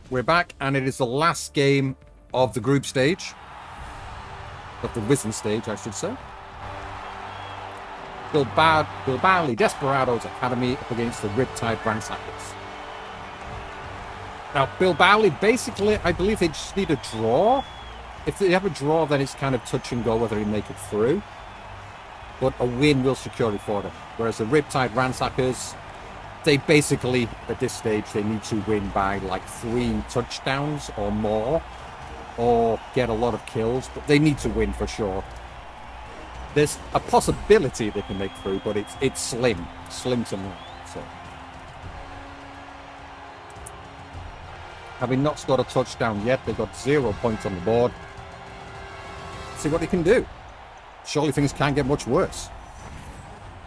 We're back, and it is the last game of the group stage. Of the Wizen stage, I should say. Bilbali Desperados Academy up against the Riptide Ransackers. Now, Bilbali, basically, I believe they just need a draw. If they have a draw, then it's kind of touch and go whether they make it through. But a win will secure it for them. Whereas the Riptide Ransackers, they basically, at this stage, they need to win by like 3 touchdowns or more, or get a lot of kills, but they need to win for sure. There's a possibility they can make through, but it's slim to none. So, having not scored a touchdown yet, they've got 0 points on the board. See what they can do. Surely things can't get much worse.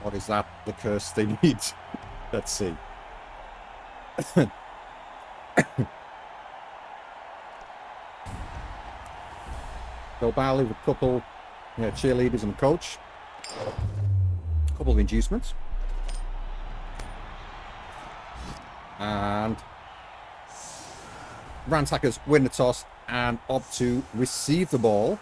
Or is that the curse they need? Let's see. Bilbali with a couple cheerleaders and a coach. A couple of inducements. And Ransackers win the toss and opt to receive the ball.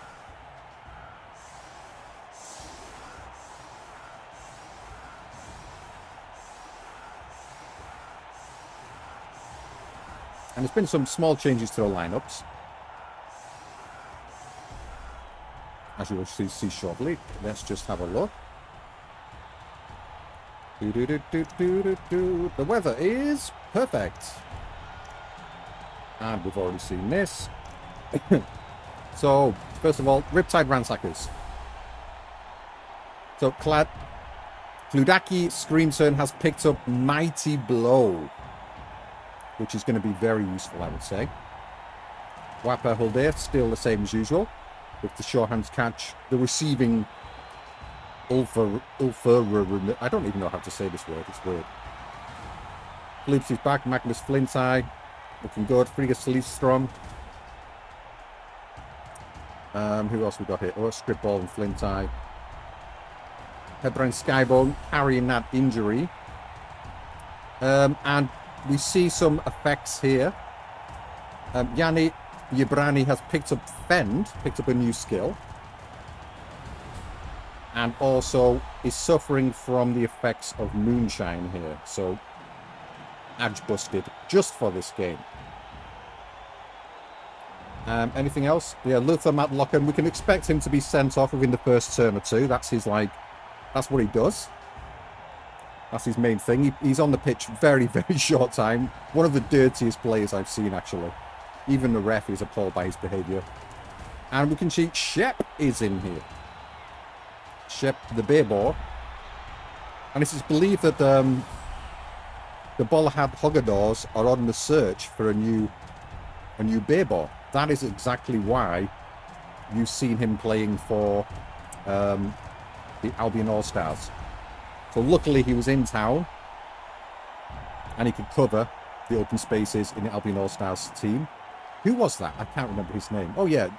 And there's been some small changes to the lineups, as you will see shortly. Let's just have a look. The weather is perfect. And we've already seen this. So, first of all, Riptide Ransackers. So, Kludaki Screamturn has picked up Mighty Blow, which is going to be very useful, I would say. Wapper Huldair, still the same as usual, with the short hands catch. The receiving Ulfer, I don't even know how to say this word, it's weird. Floops is back, Magnus Flintai, looking good. Frigga Slistrom. Who else we got here? Oh, Stripball and Flintai. Hebron Skybone carrying that injury. And we see some effects here. Yanni Yabrani has picked up Fend, picked up a new skill. And also is suffering from the effects of Moonshine here. So, edge busted just for this game. Anything else? Yeah, Luther Matlocken. We can expect him to be sent off within the first turn or two. That's his, that's what he does. That's his main thing. He's on the pitch very, very short time. One of the dirtiest players I've seen, actually. Even the ref is appalled by his behaviour. And we can see Shep is in here. Shep the bear boar. And it is believed that the Bolahad Hoggadors are on the search for a new bear boar. That is exactly why you've seen him playing for the Albion All-Stars. So luckily he was in town and he could cover the open spaces in the Albion All-Stars team. Who was that? I can't remember his name. Oh yeah,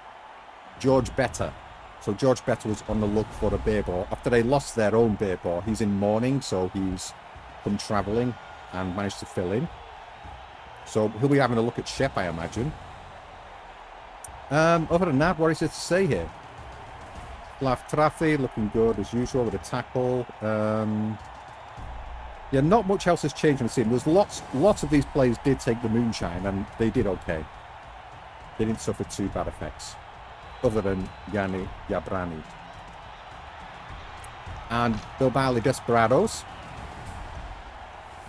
George Better. So George Better was on the look for a bear boar. After they lost their own bear boar, he's in mourning, so he's come travelling and managed to fill in. So he'll be having a look at Shep, I imagine. Other than that, what is it to say here? Laf Trafi looking good as usual with a tackle. Yeah, not much else has changed on the scene. There's lots of these players did take the Moonshine and they did okay. They didn't suffer too bad effects, other than Yanni Yabrani. And Bilbali Desperados.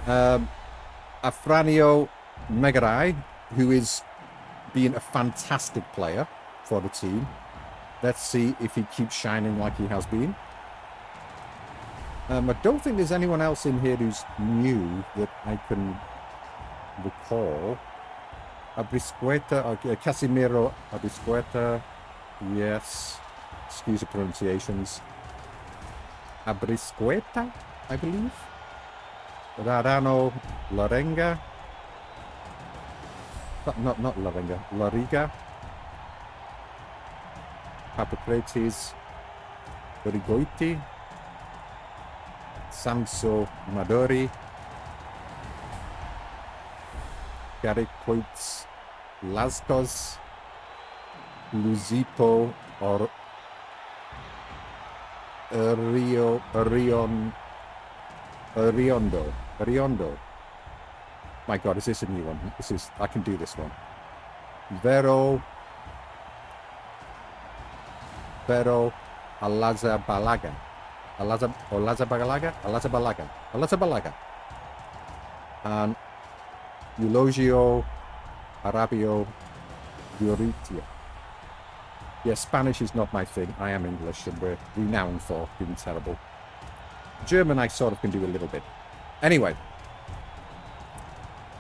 Afranio Megarai, who is being a fantastic player for the team. Let's see if he keeps shining like he has been. I don't think there's anyone else in here who's new that I can recall. Abrisqueta, okay, Casimiro Abrisqueta, yes. Excuse the pronunciations. Abrisqueta, I believe. Radano Larenga. Not Larenga, Lariga. Papocrates Origoiti. Samso Madori. Garikoits, Laskos, Luzipo, or Riondo. My God, is this a new one? I can do this one. Vero, Alazabalaga. Alazabalaga. And Eulogio Arabio Dioritia. Yeah, Spanish is not my thing. I am English and we're renowned for being terrible. German I sort of can do a little bit. Anyway,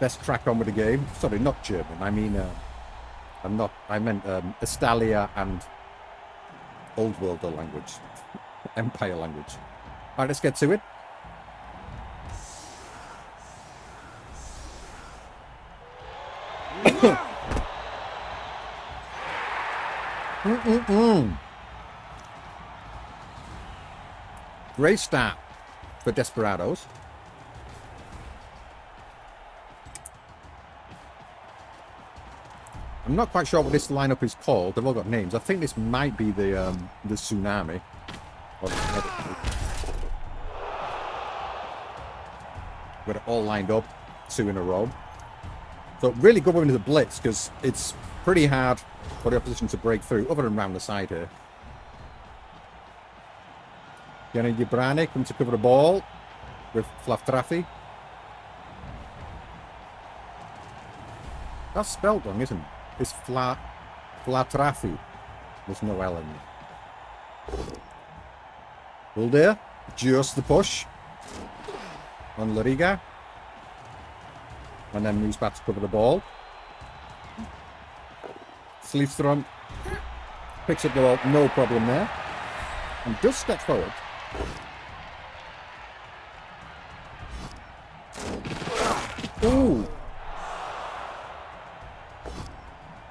let's crack on with the game. Sorry, not German. I mean, I meant Estalia and Old World language. Empire language. Alright, let's get to it. Great start for Desperados. I'm not quite sure what this lineup is called. They've all got names. I think this might be the Tsunami. Got it all lined up, 2 in a row. So really good one into the blitz because it's pretty hard for the opposition to break through, other than around the side here. Yana Gibrani comes to cover the ball with Flaftrafi. That's spelled wrong, isn't it? It's Flatrafi. There's no L in it. Wilder, just the push on Lariga. And then moves back to cover the ball. Sleefstrom picks up the ball, no problem there. And does step forward. Ooh.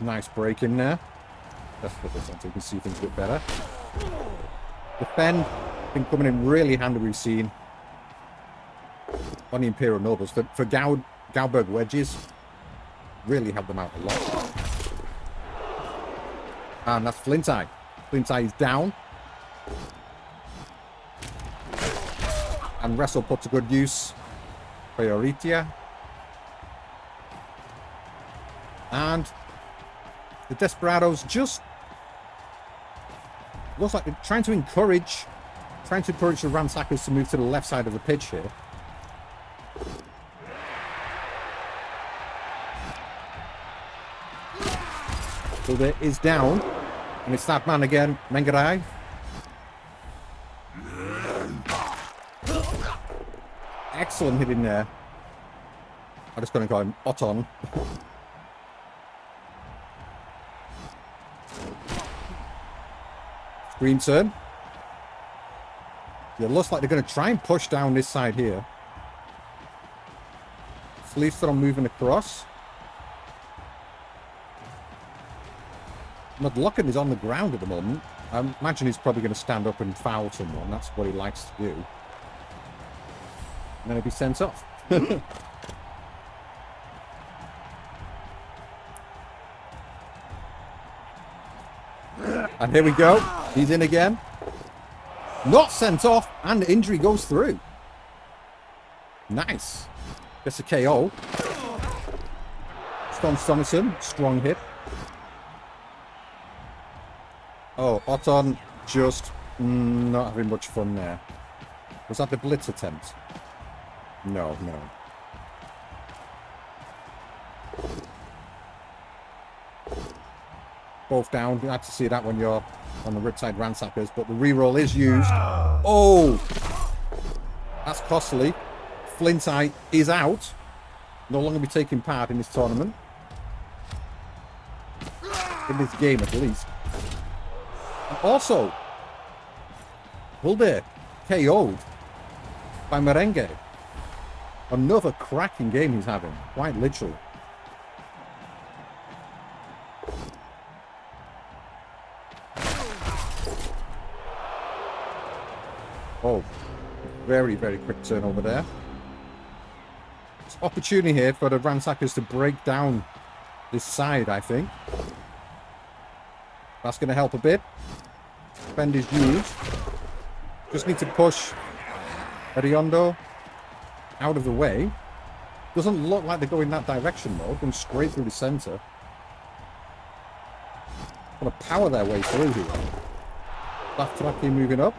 Nice break in there. Let's put this on so you can see things a bit better. Defend been coming in really handy, we've seen on the Imperial Nobles. For Gauberg wedges, really helped them out a lot. And that's Flintseye. Flintseye is down. And Wrestle put to good use. Prioritia. And the Desperados just looks like they're trying to encourage the Ransackers to move to the left side of the pitch here. So there is down, and it's that man again, Mengarai. Excellent hit in there. I'm just going to call him Oton. Screen turn. It looks like they're going to try and push down this side here. Sleefstrom moving across. McLaughlin is on the ground at the moment. I imagine he's probably going to stand up and foul someone. That's what he likes to do. And then he'll be sent off. And here we go. He's in again. Not sent off, and the injury goes through. Nice. Gets a KO. Storm Stonison, strong hit. Oh, Oton just not having much fun there. Was that the blitz attempt? No. Both down. You had to see that when you're on the Riptide Ransackers, but the reroll is used. Oh! That's costly. Flintseye is out. No longer be taking part in this tournament. In this game, at least. And also, Wilde KO'd by Merengue. Another cracking game he's having, quite literally. Oh, very, very quick turnover there. opportunity here for the Ransackers to break down this side, I think. That's going to help a bit. Bend is used. Just need to push Ariondo out of the way. Doesn't look like they're going that direction, though. Going straight through the centre. Going to power their way through here. Baftraki moving up.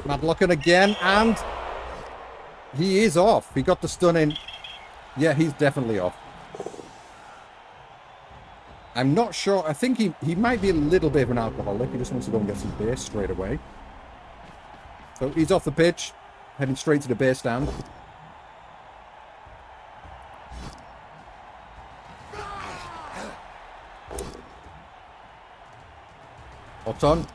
Madlocken again, and he is off. He got the stun in. Yeah, he's definitely off. I'm not sure. I think he might be a little bit of an alcoholic. He just wants to go and get some beer straight away. So he's off the pitch, heading straight to the beer stand. Oton.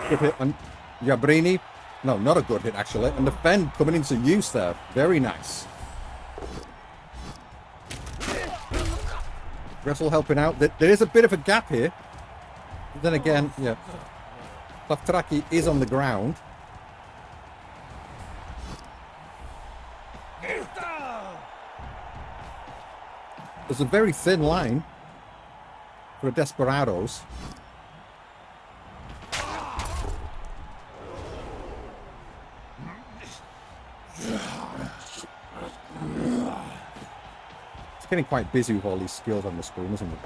Good hit on Jabrini. No, not a good hit, actually. And the fend coming into use there. Very nice. Gressel helping out. There is a bit of a gap here. But then again, yeah. Baftraki is on the ground. There's a very thin line for the Desperados. It's getting quite busy with all these skills on the screen, isn't it?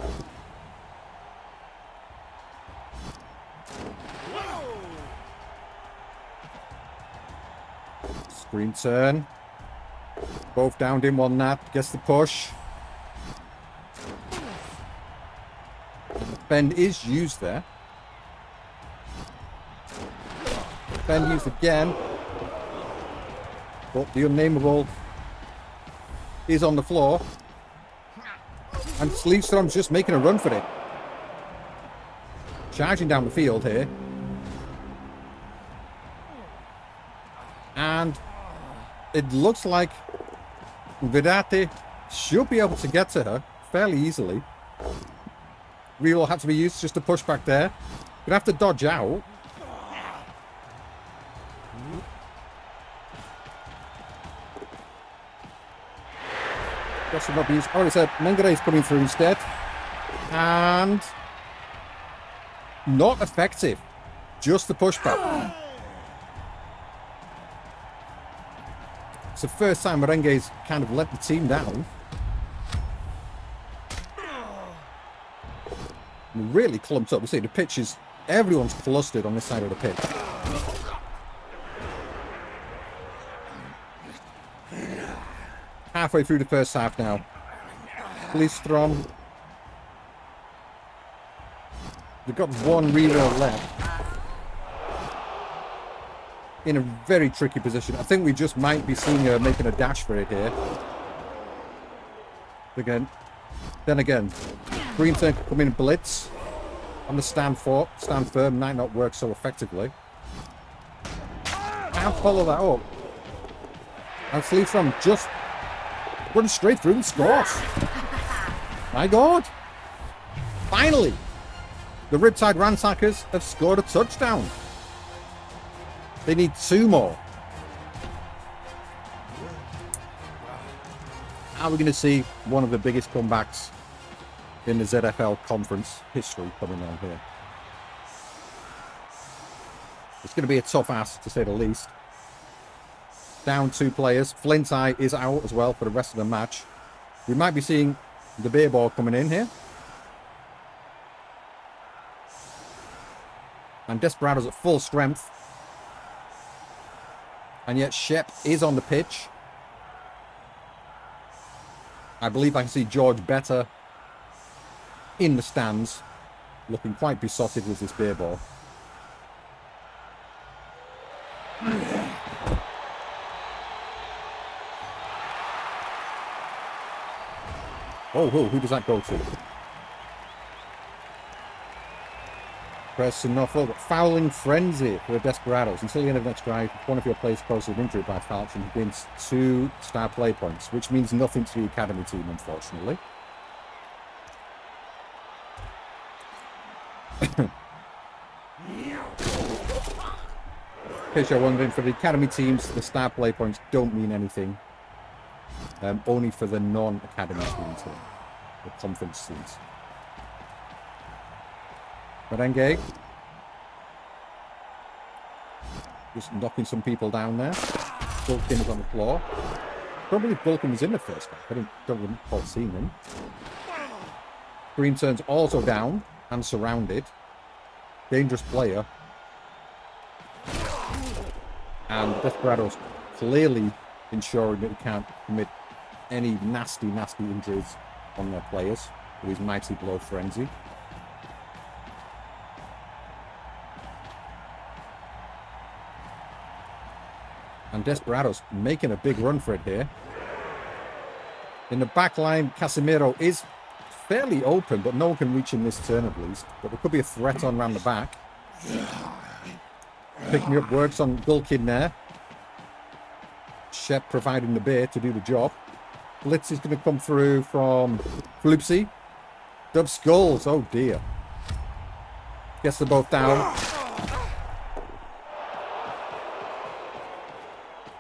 Screen turn. Both downed in one nap. Gets the push. And the bend is used there. Bend used again. But the unnameable is on the floor. And Sleevestrom's just making a run for it. Charging down the field here. And it looks like Vedate should be able to get to her fairly easily. Reroll had to be used just to push back there. Gonna have to dodge out. Not be used. Oh, it's Mengere is coming through instead. And not effective. Just the pushback. It's the first time Merengue's kind of let the team down. Really clumped up. You see, the pitch is... Everyone's clustered on this side of the pitch. Halfway through the first half now. Listrom. They've got one reroll left. In a very tricky position. I think we just might be seeing her making a dash for it here. Then again, green turn could come in and blitz. On the stand firm might not work so effectively. Can't follow that up. And Sleevestrong just run straight through and scores. My God. Finally, the Riptide Ransackers have scored a touchdown. They need 2 more. Are we going to see one of the biggest comebacks in the ZFL conference history coming on here? It's going to be a tough ask, to say the least. Down 2 players. Flinty is out as well for the rest of the match. We might be seeing the beer ball coming in here. And Desperados at full strength. And yet Shep is on the pitch. I believe I can see George Better in the stands, looking quite besotted with this beer ball. Oh, who does that go to? Press enough over. Fouling frenzy for the Desperados. Until the end of the next drive, if one of your players causes an injury by foul, and gains 2 star play points, which means nothing to the academy team, unfortunately. case you're wondering, for the academy teams, the star play points don't mean anything. Only for the non-academy teams, the conference teams. Merengue. Just knocking some people down there. Bulkin is on the floor. Don't believe Bulkin was in the first half. I don't recall seeing him. Green turns also down and surrounded. Dangerous player. And Desperados clearly ensuring that he can't commit any nasty injuries on their players with his mighty blow frenzy. And Desperados making a big run for it here. In the back line, Casemiro is fairly open, but no one can reach him this turn at least. But there could be a threat on around the back. Picking up works on Gulkin there. Shep providing the beer to do the job. Blitz is going to come through from Floopsy. Dub Skulls, oh dear. Guess they're both down.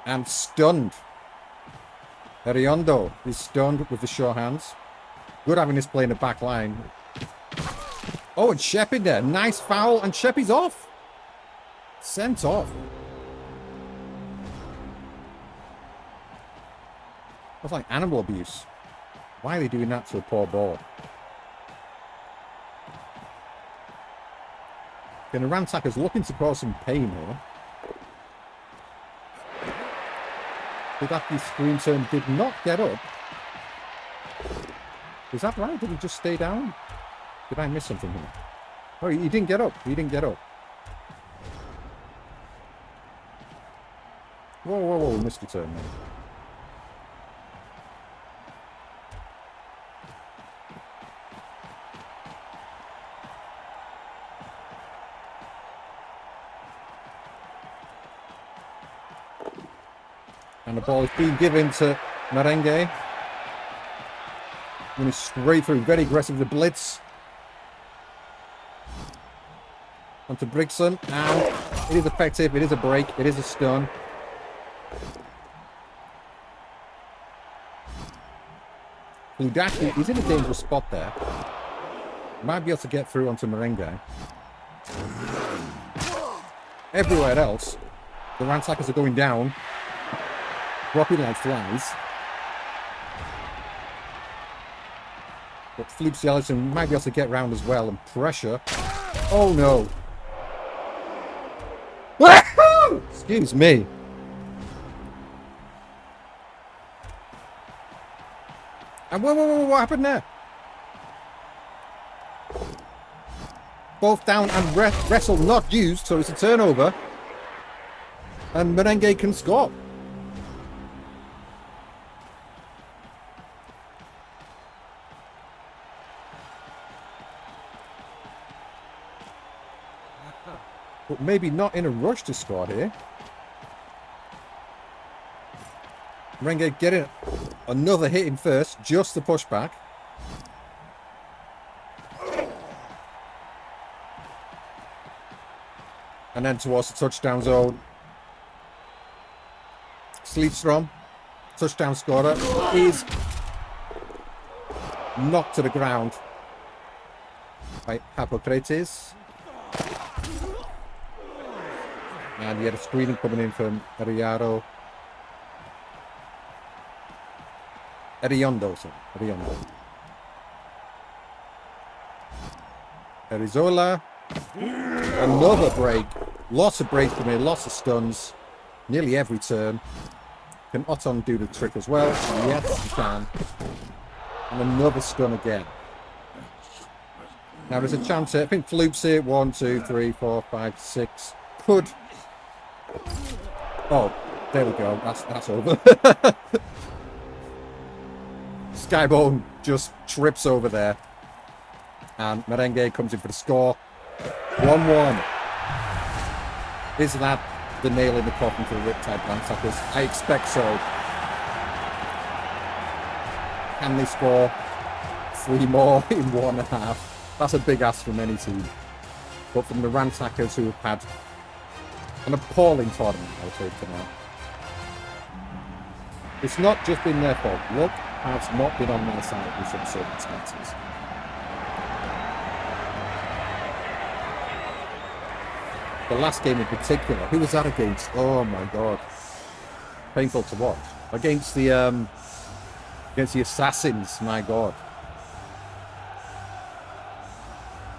And stunned. Ariondo is stunned with the sure hands. Good having this play in the back line. Oh, and Shep in there. Nice foul, and Shep is off. Sent off. That's like animal abuse. Why are they doing that to a poor boy? And the Ransackers looking to cause some pain here. That screen turn did not get up. Is that right? Did he just stay down? Did I miss something here? Oh, he didn't get up. He didn't get up. Whoa, missed a turn there. And the ball is being given to Merengue. Running straight through, very aggressive with the blitz. Onto Brigson, and it is effective, it is a break, it is a stun. Ludaki, he's in a dangerous spot there. Might be able to get through onto Merengue. Everywhere else, the Ransackers are going down. Dropping like flies. But Floopsy Ellison might be able to get round as well and pressure. Oh no. Excuse me. And whoa, what happened there? Both down and wrestle not used, so it's a turnover. And Merengue can score. But maybe not in a rush to score here. Merengue getting another hit in first, just the pushback. And then towards the touchdown zone. Sleepstrom, touchdown scorer, is knocked to the ground by Hippocrates. And he had a screening coming in from Ariondo. Arizola. Another break. Lots of breaks coming in, lots of stuns. Nearly every turn. Can Oton do the trick as well? Yes, he can. And another stun again. Now there's a chance here. I think Floop's here. 1, 2, 3, 4, 5, 6. Could. Oh, there we go. That's over. Skybone just trips over there. And Merengue comes in for the score. 1-1. Is that the nail in the coffin for the Riptide Ransackers? I expect so. Can they score 3 more in 1.5? That's a big ask from any team. But from the Ransackers, who have had An appalling tournament, I'll say tonight. It's not just been their fault. Luck has not been on their side in some circumstances. The last game in particular, who was that against? Oh my god. Painful to watch. Against the Assassins, my god.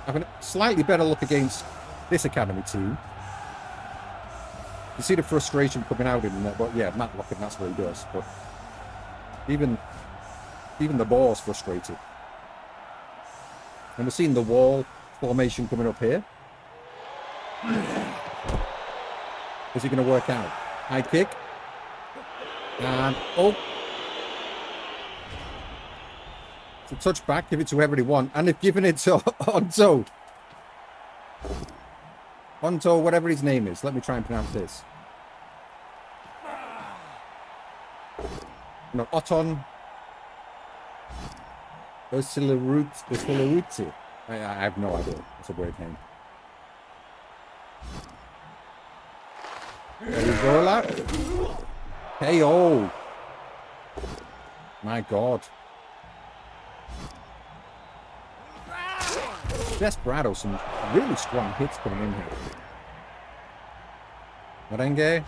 Having a slightly better look against this academy team. You see the frustration coming out in there, but yeah, Matt Locken, that's what he does. But even the ball's frustrated. And we're seeing the wall formation coming up here. Is it going to work out? High kick. And, oh. It's a touch back, give it to whoever they want. And they've given it to Onto. Onto, whatever his name is. Let me try and pronounce this. No, Oton. Osileruti. I have no idea. It's a weird name. There we go, lad. KO. My god. Desperados, some really strong hits coming in here. Merengue.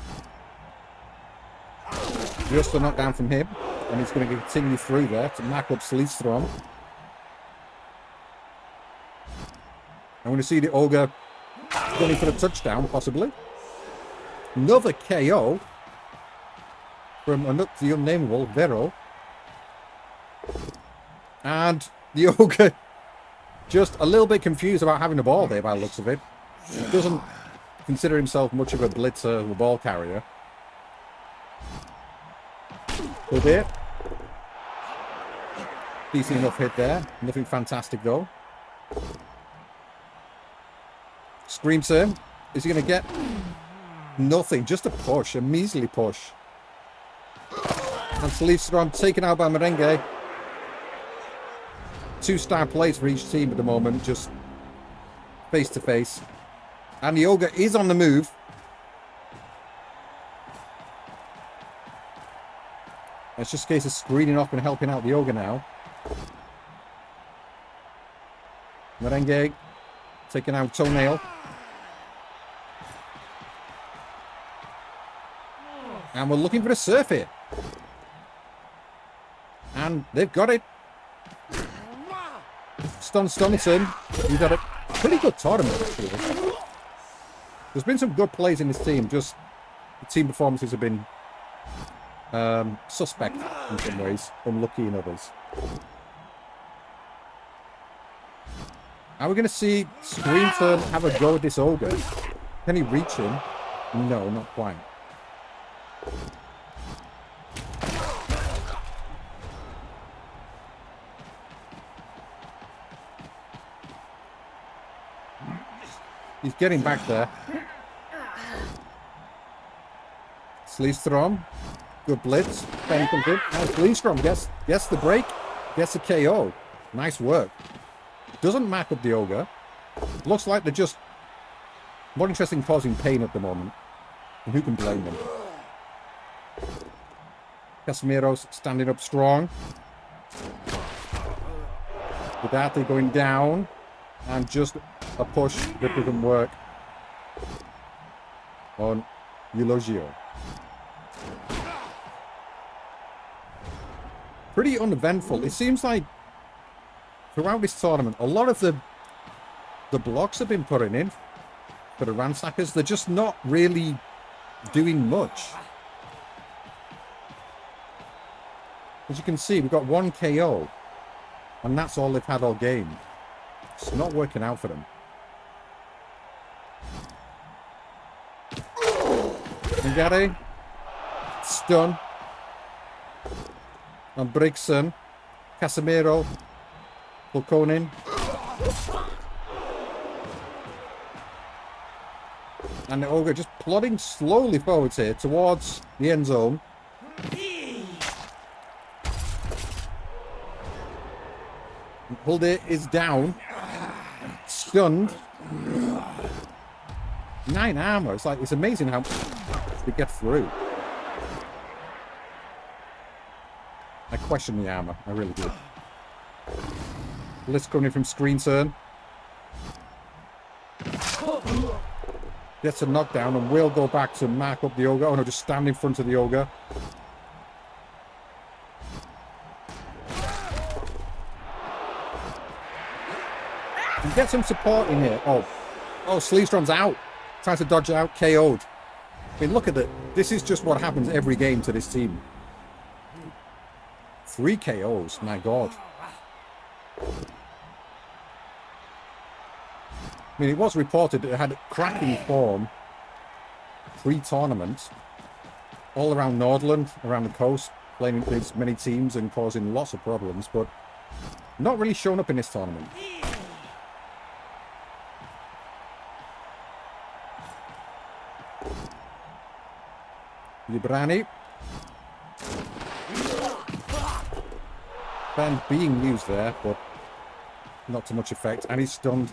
Just a knockdown from him. And he's going to continue through there to knock up Sleestrom. I'm going to see the Olga going for a touchdown, possibly. Another KO from the unnameable Vero. And the Ogre just a little bit confused about having the ball there by the looks of it. He doesn't consider himself much of a blitzer or ball carrier. Good hit. Decent enough hit there. Nothing fantastic though. Screams him. Is he going to get... Nothing, just a push, a measly push. And Sleestrom taken out by Merengue. 2-star plays for each team at the moment, just face to face. And the Ogre is on the move. It's just a case of screening off and helping out the Ogre now. Merengue taking out Toenail. And we're looking for a surf here. And they've got it. Stonison. He's had a pretty good tournament, actually. There's been some good plays in this team. Just the team performances have been suspect in some ways. Unlucky in others. Are we going to see Screenturn have a go at this Ogre? Can he reach him? No, not quite. He's getting back there. Sleestrom. Good blitz. Penny comes in. Now Sleestrom gets the break. Gets a KO. Nice work. Doesn't map up the Ogre. Looks like they're just more interested in causing pain at the moment. And who can blame them? Casimiro's standing up strong. Vidate going down. And just a push that doesn't work on Eulogio. Pretty uneventful. It seems like throughout this tournament, a lot of the blocks have been putting in for the Ransackers. They're just not really doing much. As you can see, we've got one KO. And that's all they've had all game. It's not working out for them. Ngare. Stun. And Brigson. Casemiro. Volkonin. And the Ogre just plodding slowly forwards here towards the end zone. Hulde is down. Stunned. 9 armor. It's like, it's amazing how they get through. I question the armor. I really do. Blitz coming in from screen turn. Gets a knockdown and will go back to mark up the ogre. Oh no, just stand in front of the ogre. And get some support in here. Oh, Sleestrom's out. Tries to dodge out, KO'd. I mean, look at it. This is just what happens every game to this team. 3 KOs, my god. I mean, it was reported that it had cracking form pre-tournament all around Nordland, around the coast, playing against many teams and causing lots of problems, but not really shown up in this tournament. Librani. Band being used there, but not to much effect, and he's stunned.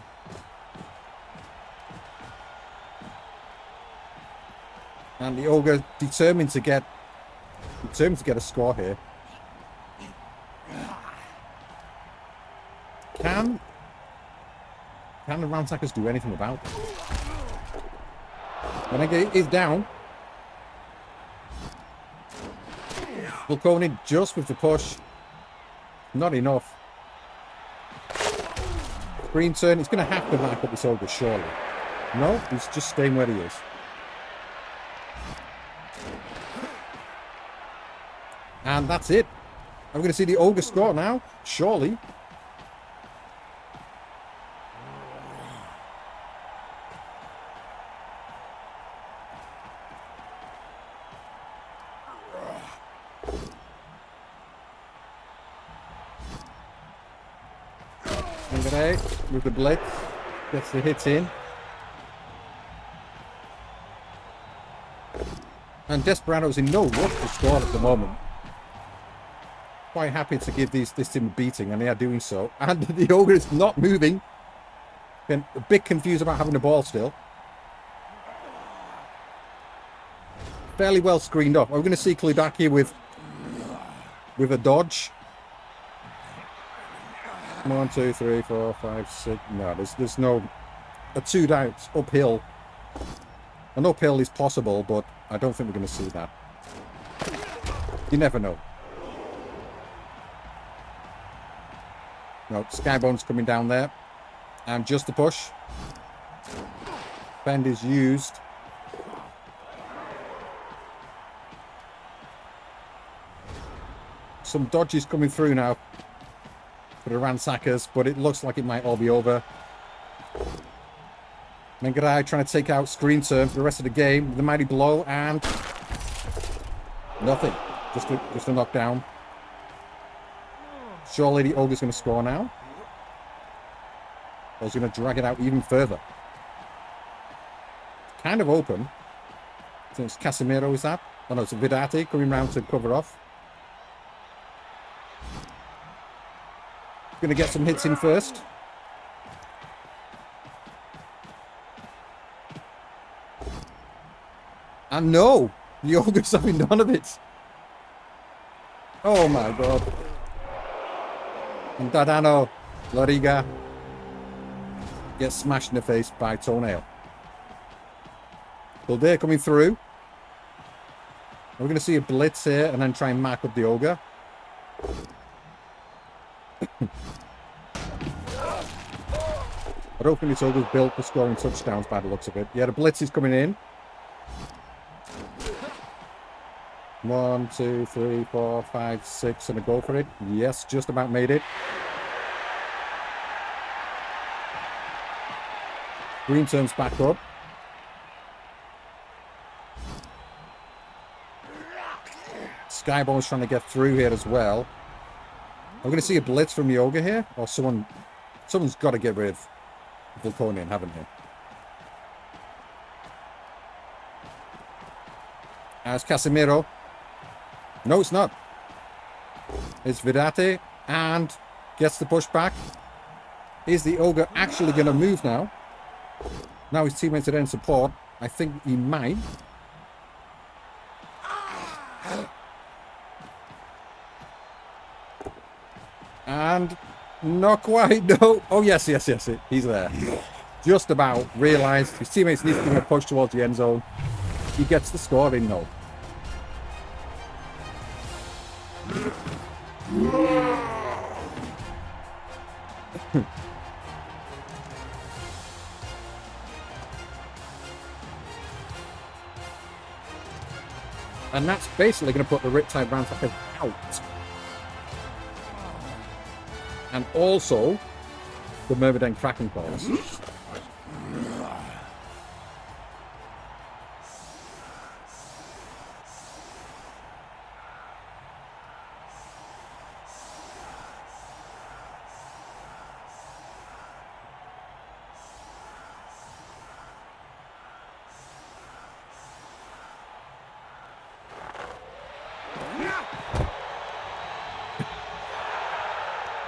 And the ogre determined to get a score here. Can the Ransackers do anything about it? Renegade is down. Volkoni just with the push. Not enough. Green turn. He's going to have to mark up this ogre, surely. No, he's just staying where he is. And that's it. Are we going to see the ogre score now? Surely. With the blitz, gets the hits in. And Desperados in no rush to score at the moment. Quite happy to give this team a beating, and they are doing so. And the ogre is not moving. Been a bit confused about having the ball still. Fairly well screened off. Are we going to see Kludaki with a dodge? 1, 2, 3, 4, 5, 6. No, there's no... A 2 down uphill. An uphill is possible, but I don't think we're going to see that. You never know. No, Skybone's coming down there. And just the push. Bend is used. Some dodges coming through now for the Ransackers, but it looks like it might all be over. Mengarai trying to take out screen turn for the rest of the game. The mighty blow and nothing. Just a knockdown. Surely the ogre's going to score now. Or he's going to drag it out even further. Kind of open. I think it's Casemiro, is that? Oh no, it's Vidati coming round to cover off. Going to get some hits in first. And no! The ogre's having none of it. Oh my god. And Dadano Loriga gets smashed in the face by Toenail. Kildare coming through. We're going to see a blitz here and then try and mark up the ogre. I don't think this ogre's built for scoring touchdowns by the looks of it. Yeah, the blitz is coming in. 1, 2, 3, 4, 5, 6, and a go for it. Yes, just about made it. Green turns back up. Skybone's trying to get through here as well. I'm going to see a blitz from the ogre here, or someone's got to get rid of Volkonian, haven't they? As Casemiro. No, it's not. It's Vidate and gets the push back. Is the ogre actually going to move now? Now his teammates are in support. I think he might. And not quite, no. Oh, yes, he's there. Just about realised his teammates need to give him a push towards the end zone. He gets the score in, though. And that's basically going to put the Riptide Ransackers out. And also, the Myrmidon Kraken Claws.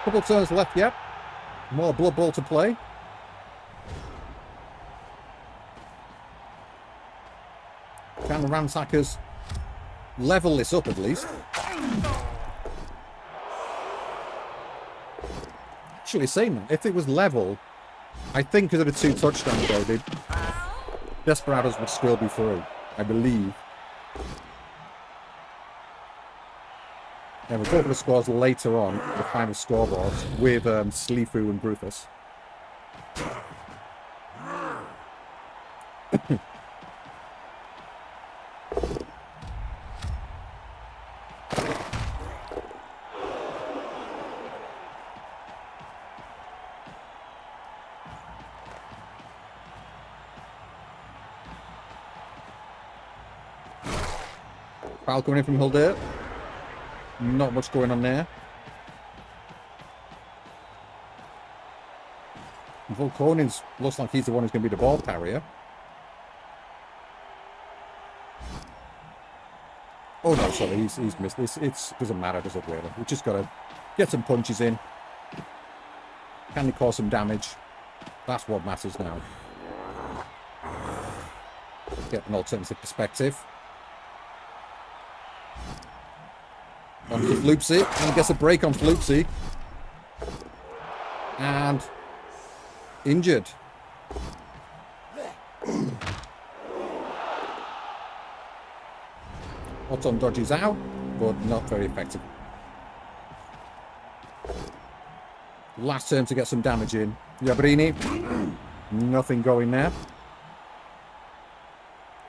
Couple turns left yet. More Blood Bowl to play. Can the Ransackers level this up at least? Actually saying that, if it was level, I think because of the 2 touchdowns though, Desperados would still be through, I believe. Yeah, we'll go over the scores later on, the final scoreboards, with Sleefu and Brutus. Foul coming in from Hildir. Not much going on there. Volkonin's looks like he's the one who's going to be the ball carrier. Oh no, sorry, he's missed. It doesn't matter, does it really? We've just got to get some punches in. Can he cause some damage? That's what matters now. Get an alternative perspective. On to Floopsy, and he gets a break on Floopsy. And injured. Otton dodges out, but not very effective. Last turn to get some damage in. Jabrini, nothing going there.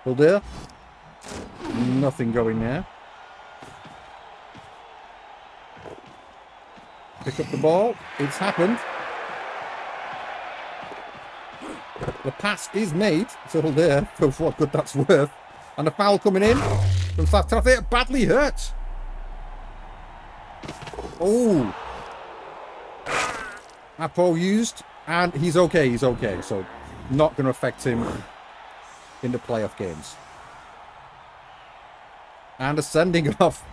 Hildir, nothing going there. Pick up the ball. It's happened. The pass is made to Hildir, for what good that's worth. And the foul coming in from Satrathir. Badly hurt. Oh. Apo used. And he's okay. He's okay. So not going to affect him in the playoff games. And a sending off.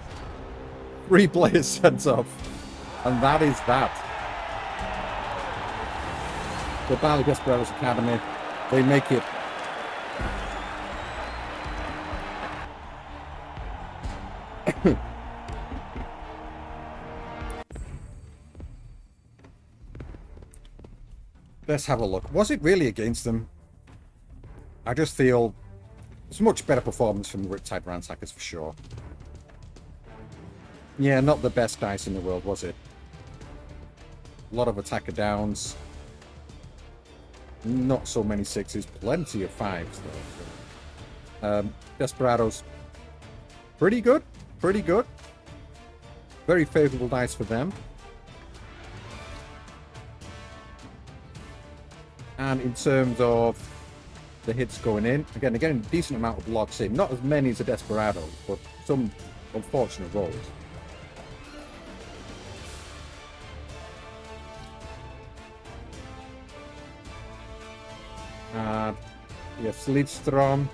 3 players sent off. And that is that. The Bilbali Desperados Academy, they make it. Let's have a look. Was it really against them? I just feel it's a much better performance from the Riptide Ransackers for sure. Yeah, not the best dice in the world, was it? A lot of attacker downs. Not so many 6s. Plenty of 5s, though. Desperados. Pretty good. Pretty good. Very favourable dice for them. And in terms of the hits going in, again, they're getting a decent amount of blocks in. Not as many as the Desperados, but some unfortunate rolls. Yeah, Slidstrom.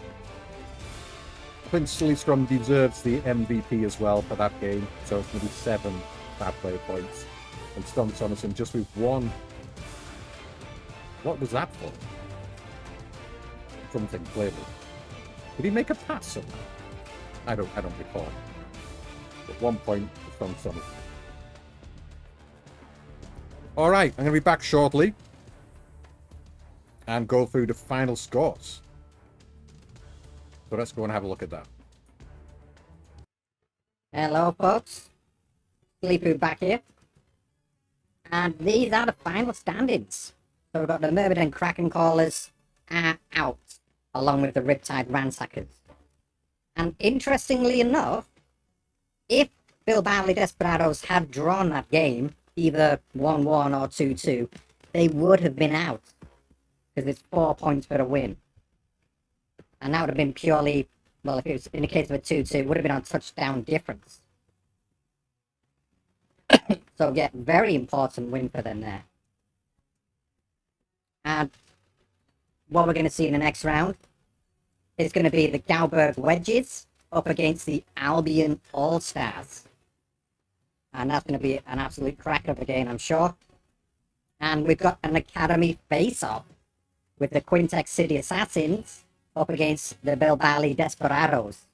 I think Slidstrom deserves the MVP as well for that game. So it's going to be 7 bad player points. And Stom Sonnerson just with 1. What was that for? something, clearly. Did he make a pass somehow? I don't recall. At one point, from something. All right, I'm going to be back shortly and go through the final scores. So let's go and have a look at that. Hello, folks. Sleepy back here. And these are the final standings. So we've got the Mermaid and Kraken Callers are out, along with the Riptide Ransackers. And interestingly enough, if Bilbali Desperados had drawn that game, either 1-1 or 2-2, they would have been out. Because it's 4 points for a win. And that would have been purely, well, if it was in the case of a 2-2, it would have been on touchdown difference. So, yeah, very important win for them there. And what we're going to see in the next round is going to be the Galberg Wedges up against the Albion All-Stars. And that's going to be an absolute cracker of a game, I'm sure. And we've got an Academy face-off with the Quintex City Assassins up against the Bilbali Desperados.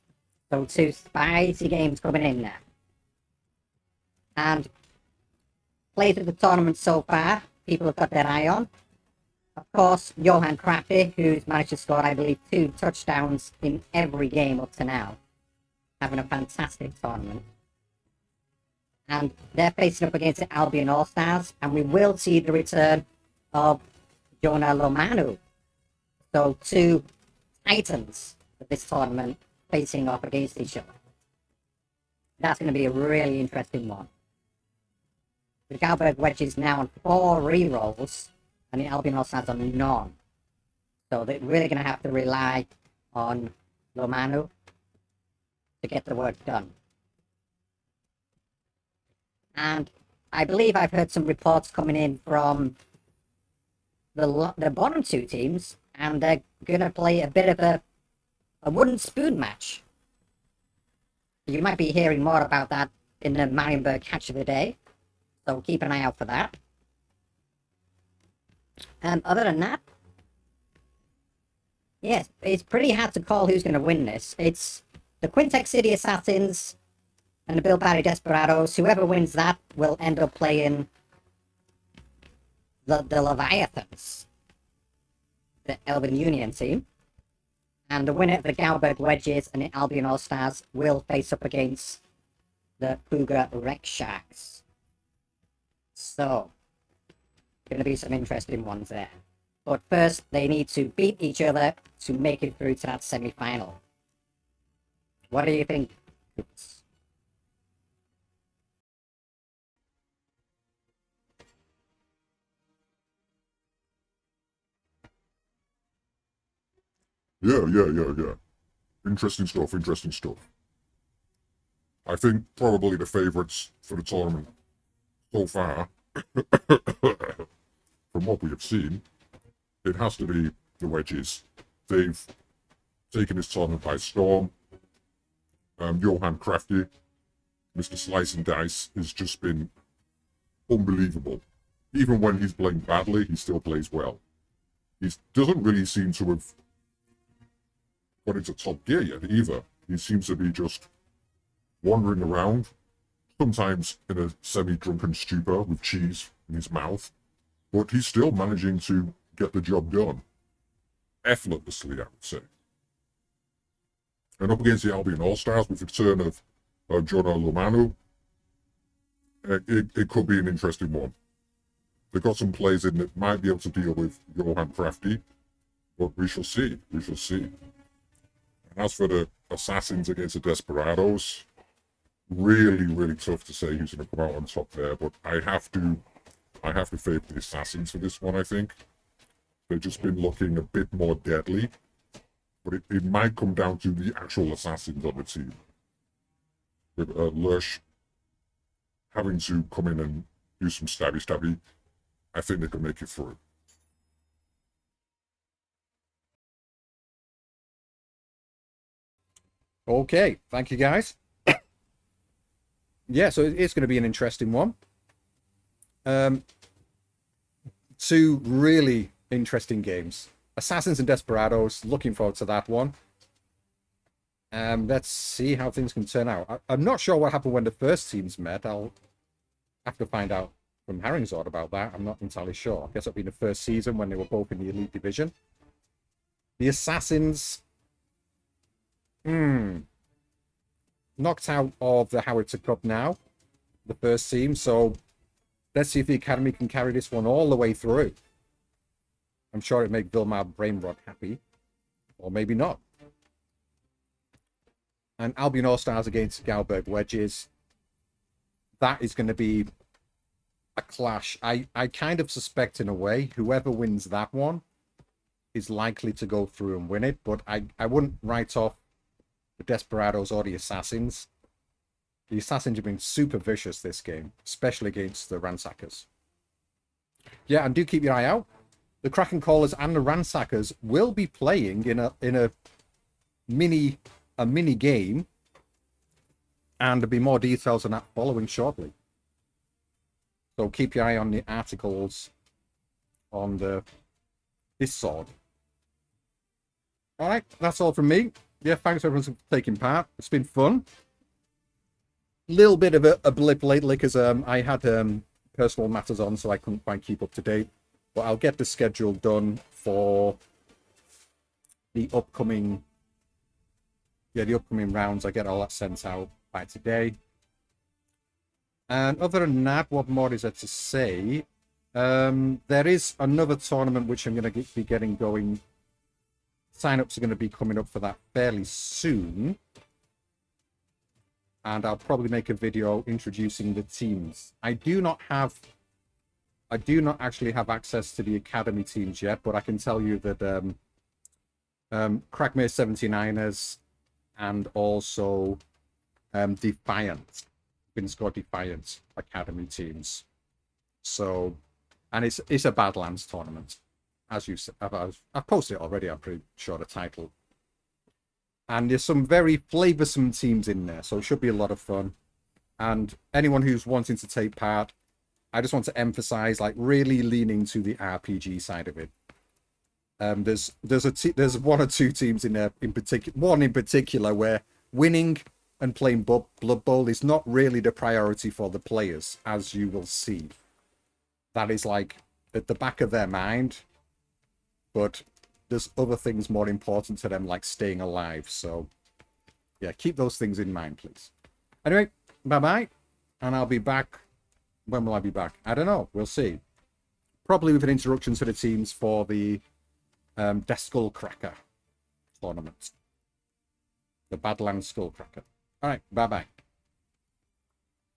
So 2 spicy games coming in there. And players of the tournament so far, people have got their eye on. Of course, Johan Crafty, who's managed to score, I believe, 2 touchdowns in every game up to now. Having a fantastic tournament. And they're facing up against the Albion All-Stars, and we will see the return of Jonah Lomanu. So 2 titans of this tournament facing off against each other. That's going to be a really interesting one. The Galberg Wedges now on 4 rerolls, and the Albion All-Stars on none. So they're really going to have to rely on Lomanu to get the work done. And I believe I've heard some reports coming in from the bottom 2 teams, and they're going to play a bit of a wooden spoon match. You might be hearing more about that in the Marienberg Catch of the Day, so keep an eye out for that. Other than that, yes, it's pretty hard to call who's going to win this. It's the Quintex City Assassins and the Bilbali Desperados. Whoever wins that will end up playing the Leviathans, the Elven Union team. And the winner of the Galberg Wedges and the Albion All-Stars will face up against the Cougar Wreck Sharks. So, going to be some interesting ones there. But first, they need to beat each other to make it through to that semi-final. What do you think? Yeah. Interesting stuff. I think probably the favourites for the tournament so far, from what we have seen, it has to be the Wedges. They've taken this tournament by storm. Johan Crafty, Mr. Slice and Dice, has just been unbelievable. Even when he's playing badly, he still plays well. He doesn't really seem to have got into top gear yet either. He seems to be just wandering around, sometimes in a semi-drunken stupor with cheese in his mouth, but he's still managing to get the job done. Effortlessly, I would say. And up against the Albion All-Stars with the return of Jonah Lomanu, it could be an interesting one. They've got some players in that might be able to deal with Johan Crafty, but we shall see. And as for the Assassins against the Desperados, really tough to say who's going to come out on top there, but I have to favour the Assassins for this one, I think. They've just been looking a bit more deadly, but it might come down to the actual Assassins on the team. With Lurch having to come in and do some stabby, I think they can make it through. Okay, thank you guys. Yeah, so it's going to be an interesting one. 2 really interesting games. Assassins and Desperados. Looking forward to that one. Let's see how things can turn out. I'm not sure what happened when the first teams met. I'll have to find out from Harringzord about that. I'm not entirely sure. I guess it'll be the first season when they were both in the Elite Division. The Assassins... knocked out of the Howitzer Cup now, the first team. So let's see if the Academy can carry this one all the way through. I'm sure it'd make Vilmar Brainrod happy. Or maybe not. And Albion All-Stars against Galberg Wedges. That is going to be a clash. I kind of suspect in a way, whoever wins that one is likely to go through and win it. But I wouldn't write off the Desperados or the Assassins. The Assassins have been super vicious this game, especially against the Ransackers. Yeah, and do keep your eye out. The Kraken Callers and the Ransackers will be playing in a mini game, and there'll be more details on that following shortly. So keep your eye on the articles on this sword. All right, that's all from me. Yeah, thanks everyone for taking part. It's been fun. Little bit of a blip lately because I had personal matters on, so I couldn't quite keep up to date. But I'll get the schedule done for the upcoming rounds. I get all that sent out by today. And other than that, what more is there to say? There is another tournament which I'm going to be getting going. Sign-ups are going to be coming up for that fairly soon. And I'll probably make a video introducing the teams. I do not actually have access to the academy teams yet, but I can tell you that Crackmere 79ers and also Defiant, Winscore Defiant academy teams. So, and it's a Badlands tournament. As you said, I've posted it already, I'm pretty sure, the title. And there's some very flavoursome teams in there, so it should be a lot of fun. And anyone who's wanting to take part, I just want to emphasize, like, really leaning to the RPG side of it. There's one or two teams in there, one in particular, where winning and playing Blood Bowl is not really the priority for the players, as you will see. That is, like, at the back of their mind, but there's other things more important to them, like staying alive. So, yeah, keep those things in mind, please. Anyway, bye-bye, and I'll be back. When will I be back? I don't know. We'll see. Probably with an introduction to the teams for the Skullcracker tournament. The Badlands Skullcracker. All right, bye-bye.